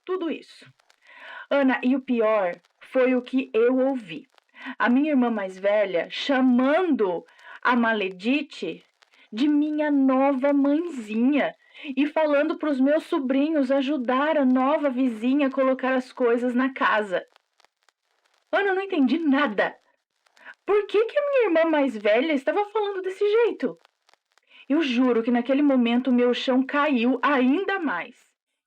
tudo isso. Ana, e o pior foi o que eu ouvi. A minha irmã mais velha chamando a Maledite de minha nova mãezinha e falando para os meus sobrinhos ajudar a nova vizinha a colocar as coisas na casa. Ana, eu não entendi nada. Por que a minha irmã mais velha estava falando desse jeito? Eu juro que naquele momento o meu chão caiu ainda mais.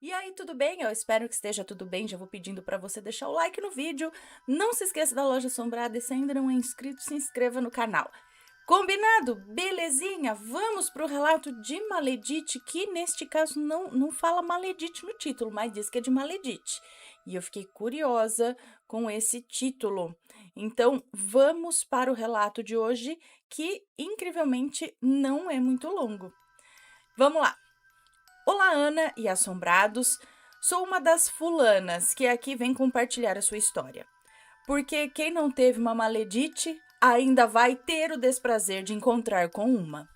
E aí, tudo bem? Eu espero que esteja tudo bem. Já vou pedindo para você deixar o like no vídeo. Não se esqueça da Loja Assombrada e se ainda não é inscrito, se inscreva no canal. Combinado? Belezinha? Vamos para o relato de Maledite, que neste caso não fala Maledite no título, mas diz que é de Maledite. E eu fiquei curiosa com esse título. Então, vamos para o relato de hoje, que incrivelmente não é muito longo. Vamos lá! Olá, Ana e assombrados! Sou uma das fulanas que aqui vem compartilhar a sua história. Porque quem não teve uma Maledite ainda vai ter o desprazer de encontrar com uma.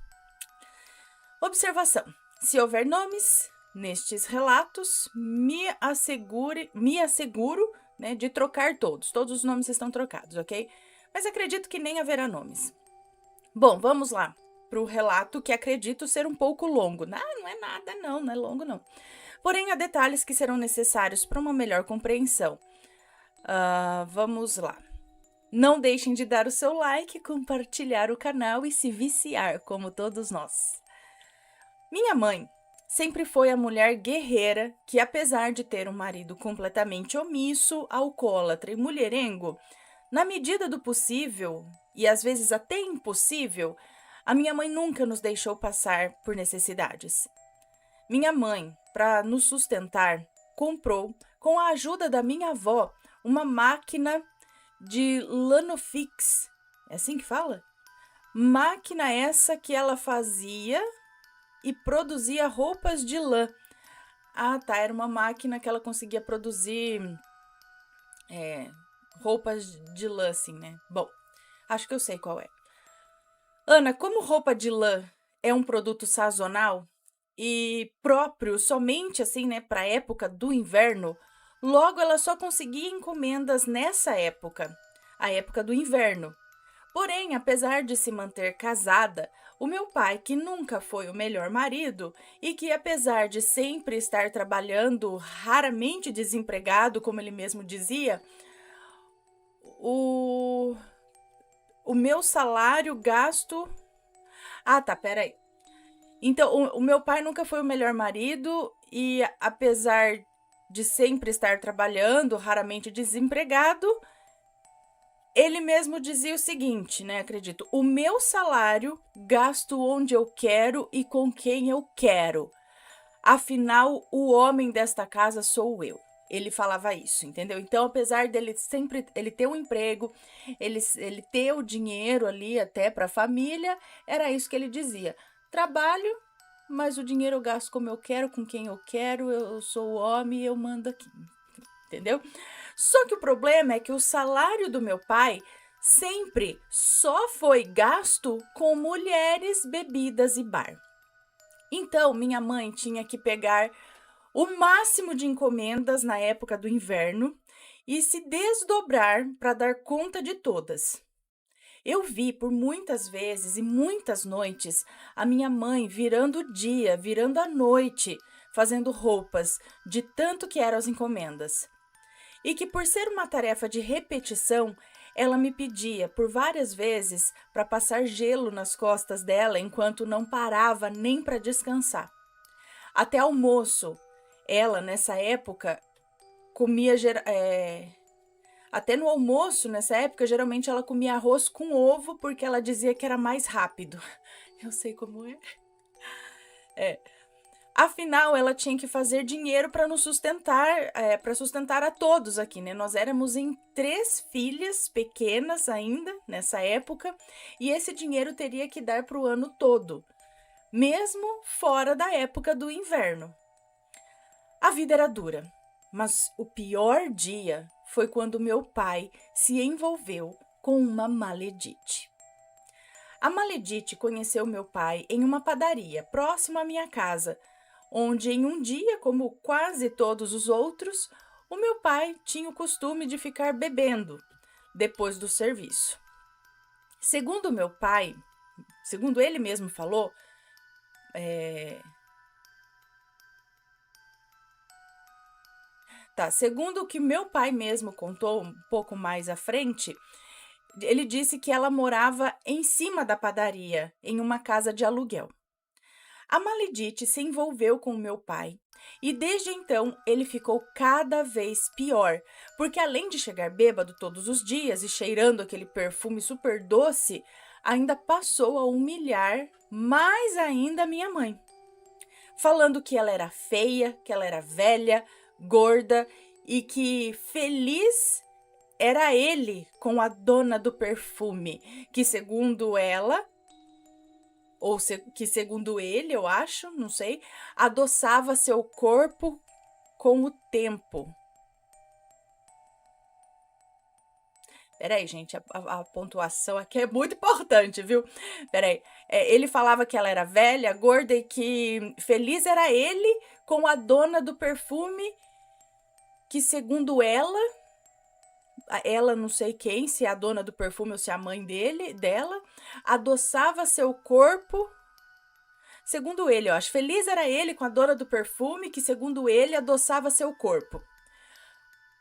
Observação: se houver nomes nestes relatos, me asseguro, né, de trocar todos. Todos os nomes estão trocados, ok? Mas acredito que nem haverá nomes. Bom, vamos lá para o relato, que acredito ser um pouco longo. Não é nada, não é longo, não. Porém, há detalhes que serão necessários para uma melhor compreensão. Vamos lá. Não deixem de dar o seu like, compartilhar o canal e se viciar, como todos nós. Minha mãe sempre foi a mulher guerreira que, apesar de ter um marido completamente omisso, alcoólatra e mulherengo, na medida do possível, e às vezes até impossível, a minha mãe nunca nos deixou passar por necessidades. Minha mãe, para nos sustentar, comprou, com a ajuda da minha avó, uma máquina de Lanofix. É assim que fala? Máquina essa que ela fazia e produzia roupas de lã. Tá, era uma máquina que ela conseguia produzir roupas de lã, assim, né? Bom, acho que eu sei qual é. Ana, como roupa de lã é um produto sazonal e próprio somente, assim, né, para a época do inverno, logo ela só conseguia encomendas nessa época, a época do inverno. Porém, apesar de se manter casada, o meu pai, que nunca foi o melhor marido e que, apesar de sempre estar trabalhando, raramente desempregado, como ele mesmo dizia, o meu salário gasto. Tá, peraí. Então, o meu pai nunca foi o melhor marido e, apesar de sempre estar trabalhando, raramente desempregado, ele mesmo dizia o seguinte, né? Acredito, o meu salário gasto onde eu quero e com quem eu quero. Afinal, o homem desta casa sou eu. Ele falava isso, entendeu? Então, apesar dele sempre ele ter um emprego, ele ter o dinheiro ali até para a família, era isso que ele dizia. Trabalho, mas o dinheiro eu gasto como eu quero, com quem eu quero, eu sou o homem e eu mando aqui, entendeu? Só que o problema é que o salário do meu pai sempre só foi gasto com mulheres, bebidas e bar. Então, minha mãe tinha que pegar o máximo de encomendas na época do inverno e se desdobrar para dar conta de todas. Eu vi por muitas vezes e muitas noites a minha mãe virando o dia, virando a noite, fazendo roupas, de tanto que eram as encomendas. E que por ser uma tarefa de repetição, ela me pedia por várias vezes para passar gelo nas costas dela enquanto não parava nem para descansar. Até almoço, ela nessa época comia até no almoço, nessa época, geralmente ela comia arroz com ovo porque ela dizia que era mais rápido. Eu sei como é. Afinal, ela tinha que fazer dinheiro para nos sustentar, para sustentar a todos aqui, né? Nós éramos em 3 filhas pequenas ainda, nessa época, e esse dinheiro teria que dar para o ano todo, mesmo fora da época do inverno. A vida era dura, mas o pior dia foi quando meu pai se envolveu com uma Maledite. A Maledite conheceu meu pai em uma padaria próxima à minha casa, onde em um dia, como quase todos os outros, o meu pai tinha o costume de ficar bebendo depois do serviço. Segundo meu pai, segundo ele mesmo falou, segundo o que meu pai mesmo contou um pouco mais à frente, ele disse que ela morava em cima da padaria, em uma casa de aluguel. A Maledite se envolveu com o meu pai e desde então ele ficou cada vez pior, porque além de chegar bêbado todos os dias e cheirando aquele perfume super doce, ainda passou a humilhar mais ainda minha mãe, falando que ela era feia, que ela era velha, gorda e que feliz era ele com a dona do perfume, que segundo ela, que segundo ele, eu acho, não sei, adoçava seu corpo com o tempo. Peraí, gente, a pontuação aqui é muito importante, viu? Peraí. Ele falava que ela era velha, gorda e que feliz era ele com a dona do perfume, que segundo ela não sei quem, se é a dona do perfume ou se é a mãe dela, adoçava seu corpo. Segundo ele, eu acho, feliz era ele com a dona do perfume, que segundo ele adoçava seu corpo.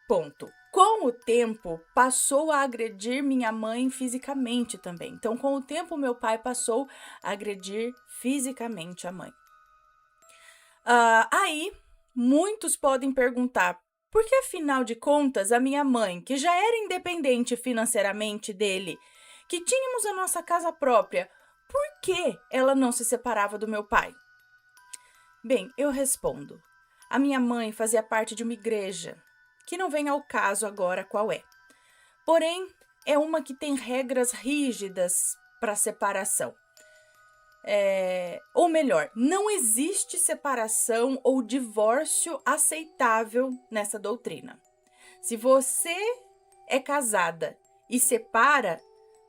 Ponto. Com o tempo, passou a agredir minha mãe fisicamente também. Então, com o tempo, meu pai passou a agredir fisicamente a mãe. Aí, muitos podem perguntar, por que, afinal de contas, a minha mãe, que já era independente financeiramente dele, que tínhamos a nossa casa própria, por que ela não se separava do meu pai? Bem, eu respondo. A minha mãe fazia parte de uma igreja, que não vem ao caso agora qual é. Porém, é uma que tem regras rígidas para separação. Ou melhor, não existe separação ou divórcio aceitável nessa doutrina. Se você é casada e separa,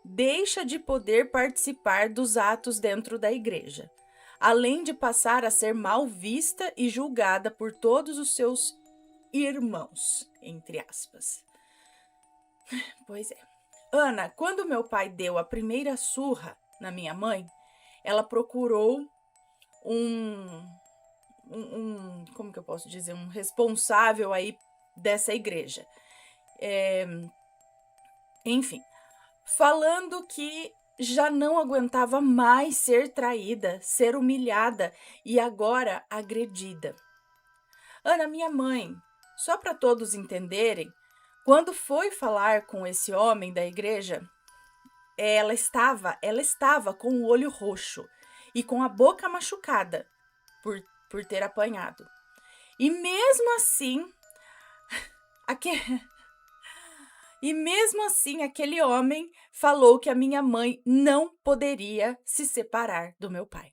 deixa de poder participar dos atos dentro da igreja, além de passar a ser mal vista e julgada por todos os seus irmãos, entre aspas. Pois é. Ana, quando meu pai deu a primeira surra na minha mãe, ela procurou como que eu posso dizer, um responsável aí dessa igreja. Enfim, falando que já não aguentava mais ser traída, ser humilhada e agora agredida. Ana, minha mãe, só para todos entenderem, quando foi falar com esse homem da igreja, ela estava com o olho roxo e com a boca machucada por ter apanhado. E mesmo assim, aquele homem falou que a minha mãe não poderia se separar do meu pai.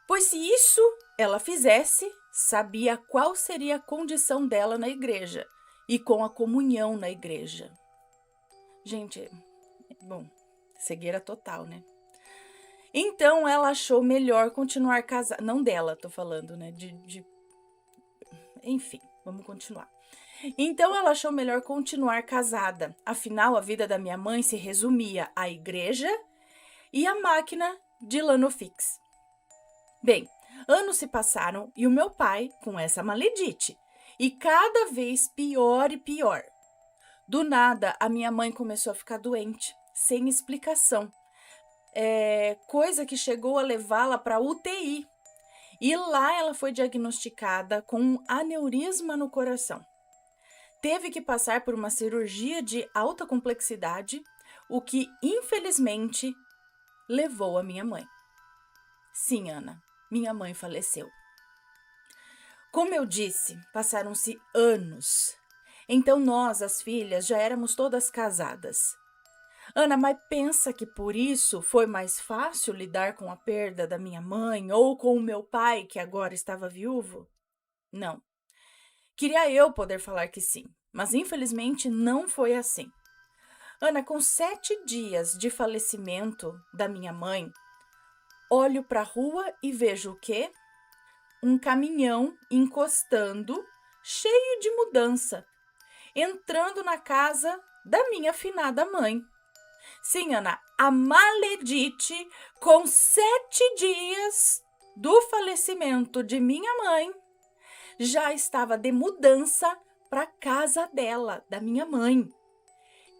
Pois se isso ela fizesse, sabia qual seria a condição dela na igreja e com a comunhão na igreja. Gente, bom, cegueira total, né? Então ela achou melhor continuar casada. Não dela, tô falando, né? Enfim, vamos continuar. Então ela achou melhor continuar casada. Afinal, a vida da minha mãe se resumia à igreja e à máquina de Lanofix. Bem, anos se passaram e o meu pai com essa Maledite. E cada vez pior e pior. Do nada, a minha mãe começou a ficar doente, sem explicação. Coisa que chegou a levá-la para UTI. E lá ela foi diagnosticada com um aneurisma no coração. Teve que passar por uma cirurgia de alta complexidade, o que, infelizmente, levou a minha mãe. Sim, Ana, minha mãe faleceu. Como eu disse, passaram-se anos. Então nós, as filhas, já éramos todas casadas. Ana, mas pensa que por isso foi mais fácil lidar com a perda da minha mãe ou com o meu pai, que agora estava viúvo? Não. Queria eu poder falar que sim, mas infelizmente não foi assim. Ana, com 7 dias de falecimento da minha mãe, olho para a rua e vejo o quê? um caminhão encostando, cheio de mudança, entrando na casa da minha finada mãe. Sim, Ana, a Maledite, com 7 dias do falecimento de minha mãe, já estava de mudança para casa dela, da minha mãe.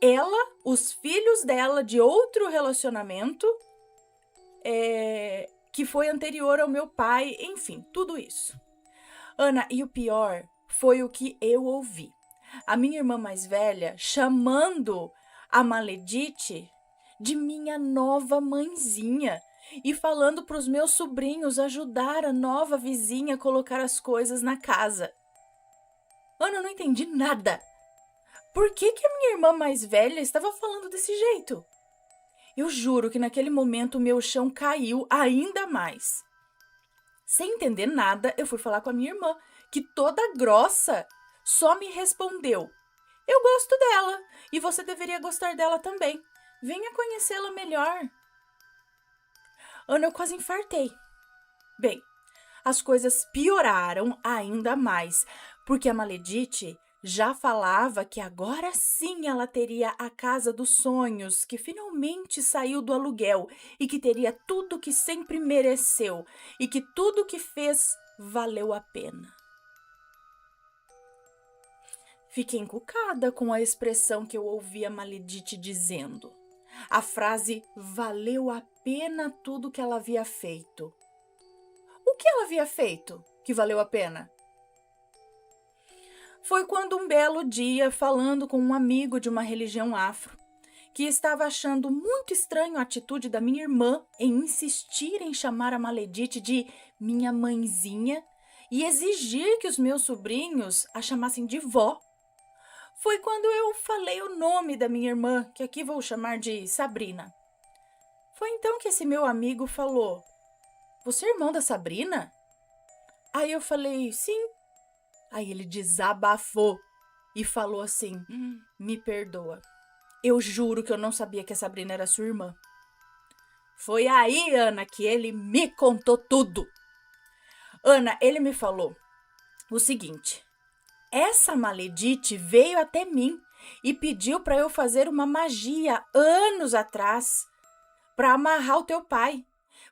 Ela, os filhos dela de outro relacionamento, que foi anterior ao meu pai, enfim, tudo isso. Ana, e o pior foi o que eu ouvi. A minha irmã mais velha chamando a Maledite de minha nova mãezinha e falando para os meus sobrinhos ajudar a nova vizinha a colocar as coisas na casa. Ana, eu não entendi nada. Por que a minha irmã mais velha estava falando desse jeito? Eu juro que naquele momento o meu chão caiu ainda mais. Sem entender nada, eu fui falar com a minha irmã, que toda grossa só me respondeu: eu gosto dela e você deveria gostar dela também. Venha conhecê-la melhor. Ana, eu quase infartei. Bem, as coisas pioraram ainda mais, porque a Maledite já falava que agora sim ela teria a casa dos sonhos, que finalmente saiu do aluguel e que teria tudo que sempre mereceu e que tudo que fez valeu a pena. Fiquei encucada com a expressão que eu ouvi a Maledite dizendo. A frase valeu a pena tudo que ela havia feito. O que ela havia feito que valeu a pena? Foi quando um belo dia, falando com um amigo de uma religião afro, que estava achando muito estranho a atitude da minha irmã em insistir em chamar a Maledite de minha mãezinha e exigir que os meus sobrinhos a chamassem de vó. Foi quando eu falei o nome da minha irmã, que aqui vou chamar de Sabrina. Foi então que esse meu amigo falou: você é irmão da Sabrina? Aí eu falei: sim. Aí ele desabafou e falou assim: me perdoa. Eu juro que eu não sabia que a Sabrina era sua irmã. Foi aí, Ana, que ele me contou tudo. Ana, ele me falou o seguinte: essa Maledite veio até mim e pediu para eu fazer uma magia anos atrás para amarrar o teu pai,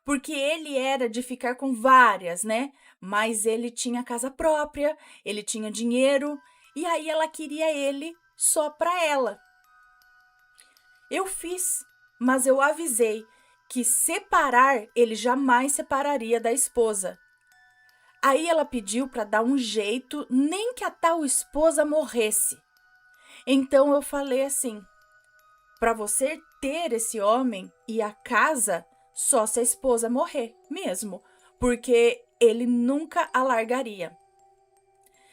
porque ele era de ficar com várias, né? Mas ele tinha casa própria, ele tinha dinheiro e aí ela queria ele só para ela. Eu fiz, mas eu avisei que separar ele jamais separaria da esposa. Aí ela pediu para dar um jeito, nem que a tal esposa morresse. Então eu falei assim: para você ter esse homem e a casa, só se a esposa morrer mesmo, porque ele nunca a largaria.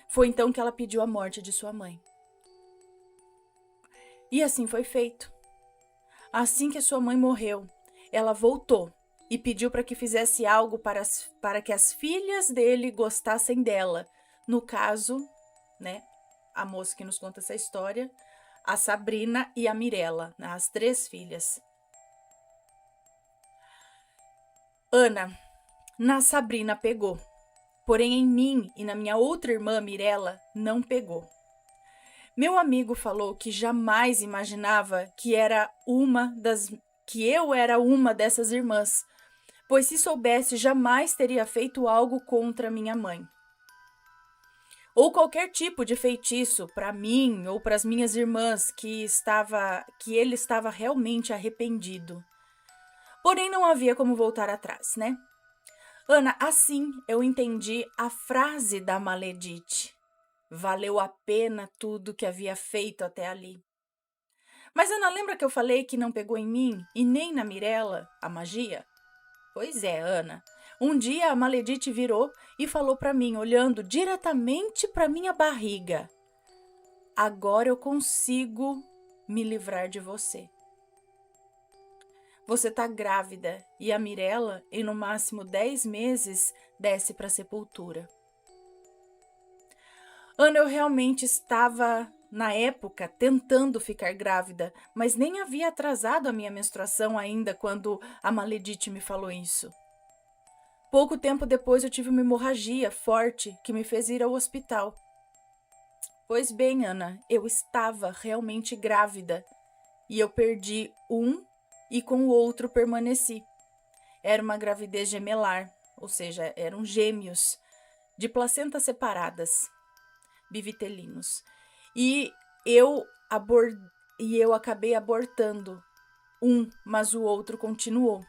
Foi então que ela pediu a morte de sua mãe. E assim foi feito. Assim que sua mãe morreu, ela voltou e pediu para que fizesse algo para que as filhas dele gostassem dela. No caso, né, a moça que nos conta essa história, a Sabrina e a Mirella, as 3 filhas. Ana, na Sabrina pegou, porém em mim e na minha outra irmã Mirella não pegou. Meu amigo falou que jamais imaginava que eu era uma dessas irmãs, pois se soubesse jamais teria feito algo contra minha mãe. Ou qualquer tipo de feitiço para mim ou para as minhas irmãs que ele estava realmente arrependido. Porém, não havia como voltar atrás, né? Ana, assim eu entendi a frase da Maledite. Valeu a pena tudo que havia feito até ali. Mas, Ana, lembra que eu falei que não pegou em mim e nem na Mirella a magia? Pois é, Ana. Um dia a Maledite virou e falou para mim, olhando diretamente para minha barriga: agora eu consigo me livrar de você. Você tá grávida e a Mirella, em no máximo 10 meses, desce para a sepultura. Ana, eu realmente estava, na época, tentando ficar grávida, mas nem havia atrasado a minha menstruação ainda quando a Maledite me falou isso. Pouco tempo depois eu tive uma hemorragia forte que me fez ir ao hospital. Pois bem, Ana, eu estava realmente grávida e eu perdi um e com o outro permaneci. Era uma gravidez gemelar, ou seja, eram gêmeos de placentas separadas, bivitelinos. E eu acabei abortando um, mas o outro continuou.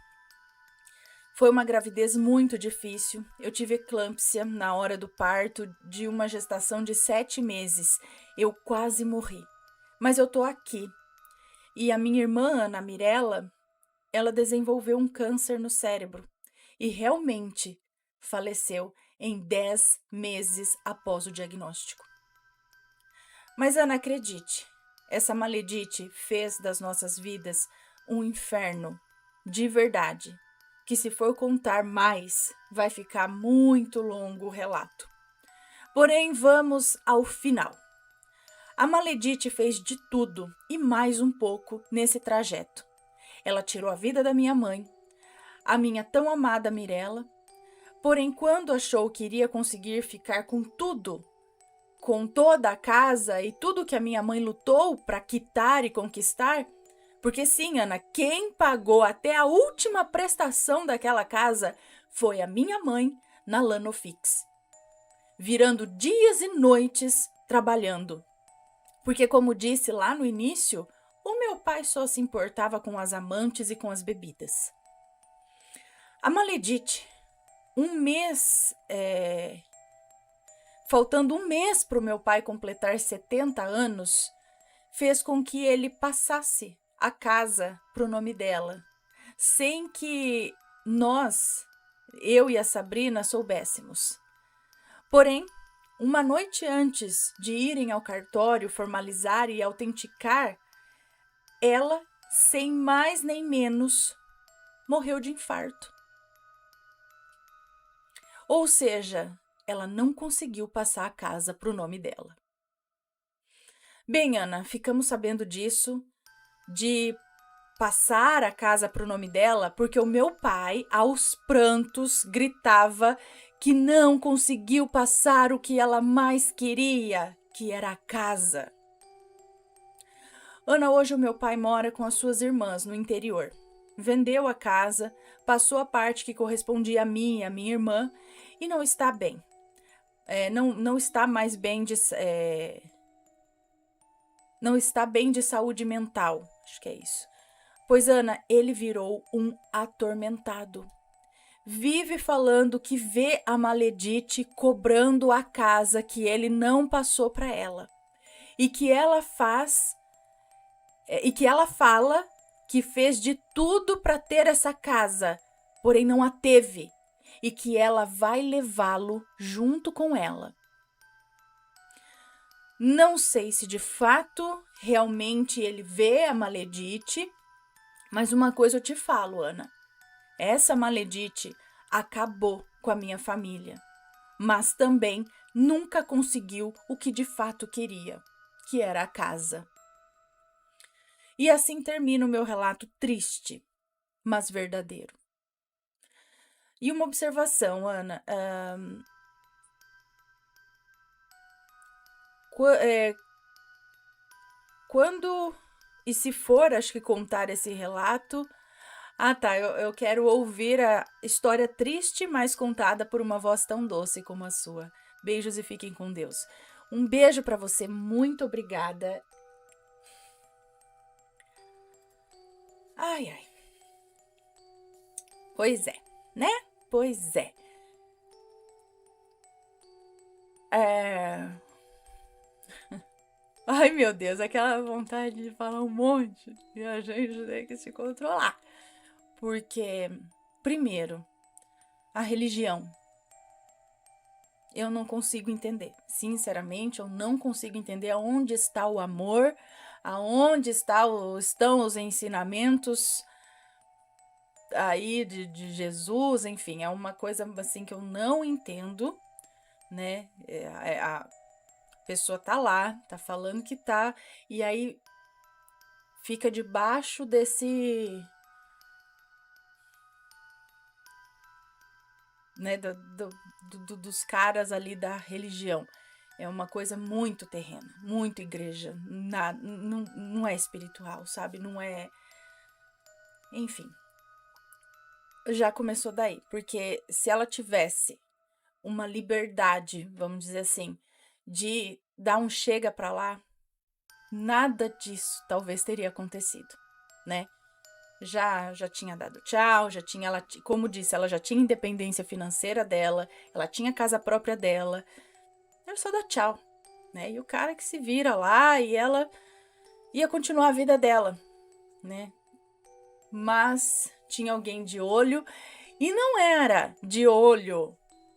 Foi uma gravidez muito difícil. Eu tive eclâmpsia na hora do parto de uma gestação de 7 meses. Eu quase morri. Mas eu tô aqui. E a minha irmã, Ana Mirella, ela desenvolveu um câncer no cérebro. E realmente faleceu em 10 meses após o diagnóstico. Mas, Ana, acredite, essa maledite fez das nossas vidas um inferno de verdade, que se for contar mais, vai ficar muito longo o relato. Porém, vamos ao final. A maledite fez de tudo e mais um pouco nesse trajeto. Ela tirou a vida da minha mãe, a minha tão amada Mirella, porém, quando achou que iria conseguir ficar com tudo, com toda a casa e tudo que a minha mãe lutou para quitar e conquistar, porque sim, Ana, quem pagou até a última prestação daquela casa foi a minha mãe na Lanofix, virando dias e noites trabalhando. Porque, como disse lá no início, o meu pai só se importava com as amantes e com as bebidas. A maledite, faltando um mês para o meu pai completar 70 anos, fez com que ele passasse a casa para o nome dela, sem que nós, eu e a Sabrina, soubéssemos. Porém, uma noite antes de irem ao cartório formalizar e autenticar, ela, sem mais nem menos, morreu de infarto. Ou seja, ela não conseguiu passar a casa para o nome dela. Bem, Ana, ficamos sabendo disso, de passar a casa para o nome dela, porque o meu pai, aos prantos, gritava que não conseguiu passar o que ela mais queria, que era a casa. Ana, hoje o meu pai mora com as suas irmãs no interior. Vendeu a casa, passou a parte que correspondia a mim e a minha irmã e não está bem. Não está mais bem não está bem de saúde mental, acho que é isso. Pois, Ana, ele virou um atormentado. Vive falando que vê a maledite cobrando a casa que ele não passou para ela. E que ela fala que fez de tudo para ter essa casa, porém não a teve. E que ela vai levá-lo junto com ela. Não sei se de fato realmente ele vê a maledite, mas uma coisa eu te falo, Ana. Essa maledite acabou com a minha família, mas também nunca conseguiu o que de fato queria, que era a casa. E assim termina o meu relato triste, mas verdadeiro. E uma observação, Ana. Quando e se for, acho que contar esse relato... tá, eu quero ouvir a história triste, mas contada por uma voz tão doce como a sua. Beijos e fiquem com Deus. Um beijo para você, muito obrigada. Ai, ai. Pois é, né? Pois é. Ai, meu Deus, aquela vontade de falar um monte e a gente tem que se controlar. Porque, primeiro, a religião. Eu não consigo entender. Sinceramente, eu não consigo entender aonde está o amor, aonde estão os ensinamentos aí de Jesus, enfim, é uma coisa assim que eu não entendo, né? A pessoa tá lá, tá falando que tá, e aí fica debaixo desse né, dos caras ali da religião. É uma coisa muito terrena, muito igreja, não é espiritual, sabe? Não é... Enfim, já começou daí, porque se ela tivesse uma liberdade, vamos dizer assim, de dar um chega pra lá, nada disso talvez teria acontecido, né? Já tinha dado tchau, já tinha, ela, como disse, ela já tinha independência financeira dela, ela tinha casa própria dela, era só dar tchau, né? E o cara que se vira lá e ela ia continuar a vida dela, né? Mas tinha alguém de olho e não era de olho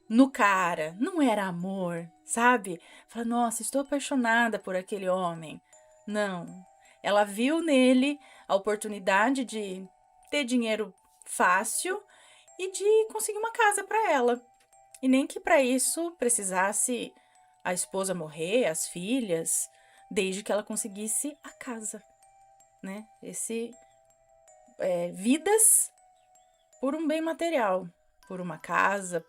no cara, não era amor, sabe? Fala, nossa, estou apaixonada por aquele homem. Não. Ela viu nele a oportunidade de ter dinheiro fácil e de conseguir uma casa para ela. E nem que para isso precisasse a esposa morrer, as filhas, desde que ela conseguisse a casa, né? Vidas por um bem material, por uma casa,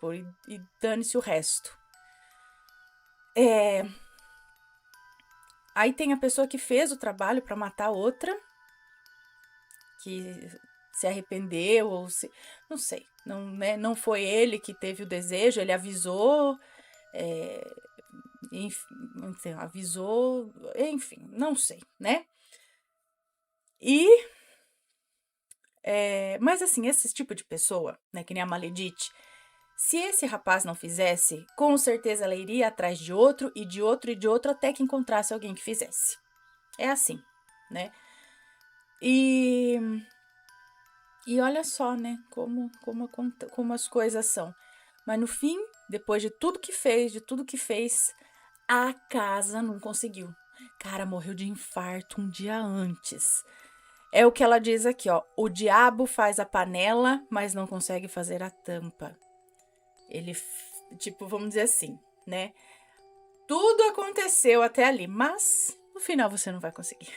e dane-se o resto. Aí tem a pessoa que fez o trabalho para matar outra, que se arrependeu, ou se... não sei, não, né, não foi ele que teve o desejo, ele avisou, enfim, não sei, né? Mas assim, esse tipo de pessoa, né, que nem a Maledite, se esse rapaz não fizesse, com certeza ela iria atrás de outro e de outro e de outro até que encontrasse alguém que fizesse. É assim, né? E olha só, né, como as coisas são. Mas no fim, depois de tudo que fez, a casa não conseguiu. Cara, morreu de infarto um dia antes. É o que ela diz aqui, ó. O diabo faz a panela, mas não consegue fazer a tampa. Ele, tipo, vamos dizer assim, né? Tudo aconteceu até ali, mas no final você não vai conseguir.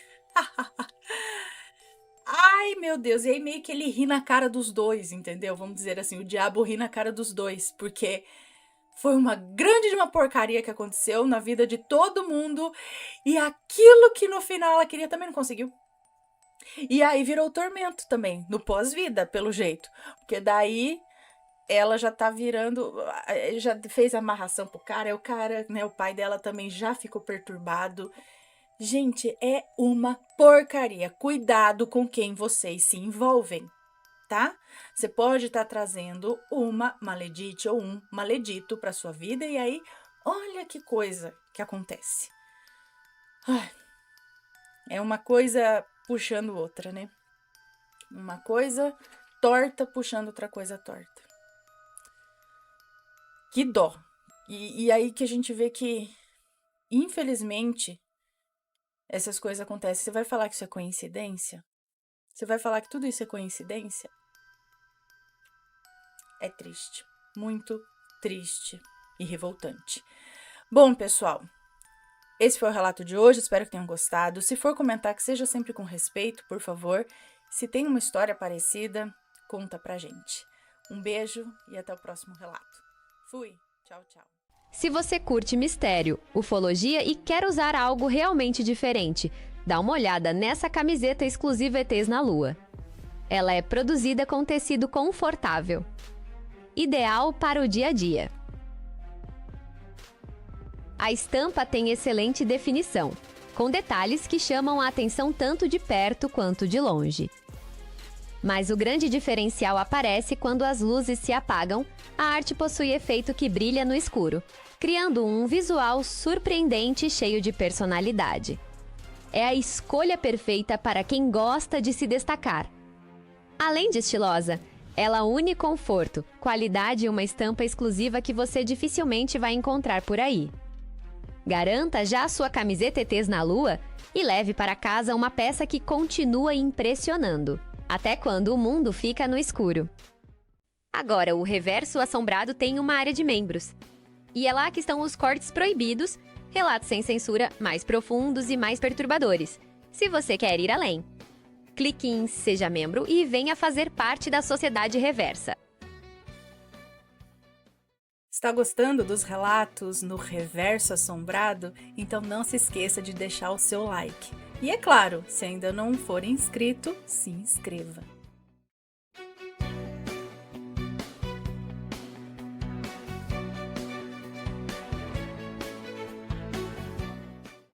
Ai, meu Deus, e aí meio que ele ri na cara dos dois, entendeu? Vamos dizer assim, o diabo ri na cara dos dois, porque foi uma grande de uma porcaria que aconteceu na vida de todo mundo, e aquilo que no final ela queria também não conseguiu. E aí virou tormento também, no pós-vida, pelo jeito, porque daí ela já tá virando, já fez amarração pro cara, o cara, né, o pai dela também já ficou perturbado. Gente, é uma porcaria. Cuidado com quem vocês se envolvem, tá? Você pode estar trazendo uma maledite ou um maledito para sua vida e aí, olha que coisa que acontece. Ai, é uma coisa puxando outra, né? Uma coisa torta puxando outra coisa torta. Que dó. E aí que a gente vê que, infelizmente, essas coisas acontecem. Você vai falar que isso é coincidência? Você vai falar que tudo isso é coincidência? É triste. Muito triste e revoltante. Bom, pessoal, esse foi o relato de hoje. Espero que tenham gostado. Se for comentar, que seja sempre com respeito, por favor. Se tem uma história parecida, conta pra gente. Um beijo e até o próximo relato. Fui. Tchau, tchau. Se você curte mistério, ufologia e quer usar algo realmente diferente, dá uma olhada nessa camiseta exclusiva ETs na Lua. Ela é produzida com tecido confortável, ideal para o dia a dia. A estampa tem excelente definição, com detalhes que chamam a atenção tanto de perto quanto de longe. Mas o grande diferencial aparece quando as luzes se apagam, a arte possui efeito que brilha no escuro, criando um visual surpreendente e cheio de personalidade. É a escolha perfeita para quem gosta de se destacar. Além de estilosa, ela une conforto, qualidade e uma estampa exclusiva que você dificilmente vai encontrar por aí. Garanta já a sua camiseta ETs na Lua e leve para casa uma peça que continua impressionando, até quando o mundo fica no escuro. Agora, o Reverso Assombrado tem uma área de membros. E é lá que estão os cortes proibidos, relatos sem censura mais profundos e mais perturbadores, se você quer ir além. Clique em Seja Membro e venha fazer parte da Sociedade Reversa. Está gostando dos relatos no Reverso Assombrado? Então não se esqueça de deixar o seu like. E é claro, se ainda não for inscrito, se inscreva.